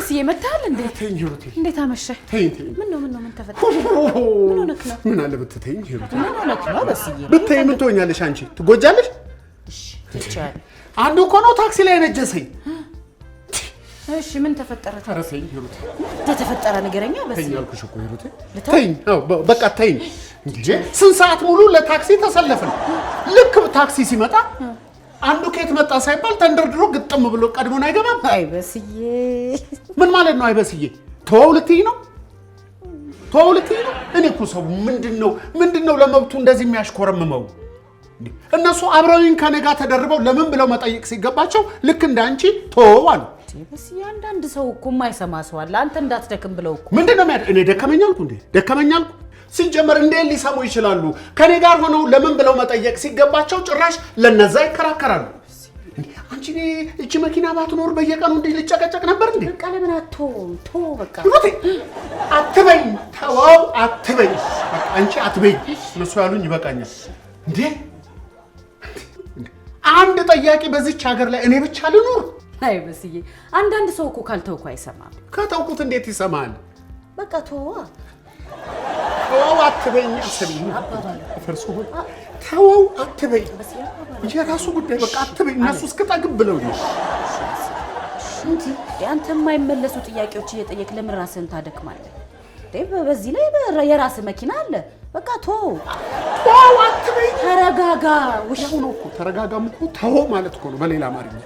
በስዬ መታል እንዴ? ተይኝ ሂሩቴ። እንዴት አመሸ? ተይኝ። ምን ነው ተፈጠረ? ምን ሆነክ ነው? ምን አለ ብትተይኝ ሂሩቴ። ምን ሆነክ ነው በስዬ? ብትተይ ምን ትሆኛለሽ አንቺ? ትጎጃለሽ? እሺ ትቻል። አንዱ እኮ ነው ታክሲ ላይ ነጀሰኝ። እሺ ምን ተፈጠረ? ኧረ ተይኝ ሂሩቴ። ተፈጠረ ነገረኛ በስዬ። ተይኝ አልኩሽ እኮ ሂሩቴ። ተይኝ። በቃ ተይኝ። እንዴ ስንት ሰዓት ሙሉ ለታክሲ ተሰለፍን። ልክ ታክሲ ሲመጣ አንዱ ከየት መጣ ሳይባል ተንደርድሮ ግጥም ብሎ ቀድሞን አይገባም። አይ በስዬ ምን ማለት ነው? አይ በስዬ ተወው ልትይ ነው? ተወው ልትይ ነው? እኔ እኮ ሰው ምንድነው ለመብቱ እንደዚህ የሚያሽኮረምመው? እነሱ አብረውኝ ከኔ ጋር ተደርበው ለምን ብለው መጠየቅ ሲገባቸው ልክ እንዳንቺ ተወው አሉ። በስዬ አንዳንድ ሰው እኮ የማይሰማ ሰው አለ። አንተ እንዳትደክም ብለው እኮ ምንድነው እኔ ደከመኝ አልኩ እንዴ? ደከመኝ አልኩ? ሲጀመር እንዴት ሊሰሙ ይችላሉ? ከኔ ጋር ሆነው ለምን ብለው መጠየቅ ሲገባቸው ጭራሽ ለነዛ ይከራከራሉ። አንቺ እቺ መኪና ባትኖር በየቀኑ እንዴ ልጨቀጨቅ ነበር እንዴ? በቃ ለምን ቶ በቃ አትበይ፣ ተወው አትበይ፣ አንቺ አትበይ። እነሱ ያሉኝ ይበቃኛል። እንዴ አንድ ጠያቂ በዚች ሀገር ላይ እኔ ብቻ ልኖር? አይ በስዬ አንዳንድ ሰው እኮ ካልተውኩ አይሰማም። ከተውኩት እንዴት ይሰማል? በቃ ተወው አትበይ። አሰብኝ ፈርሶ ተወው አትበይ። የራሱ ጉዳይ በቃ አትበይ። እነሱ እስከታግብ ብለው ነው እንዴ? አንተ የማይመለሱ ጥያቄዎች እየጠየቅ ለምን ራስህን ታደክማለህ? በዚህ ላይ የራስህ መኪና አለ። በቃ ተወው አትበይ። ተረጋጋ። ውሻው ነው እኮ ተረጋጋም እኮ ተወው ማለት እኮ ነው በሌላ አማርኛ።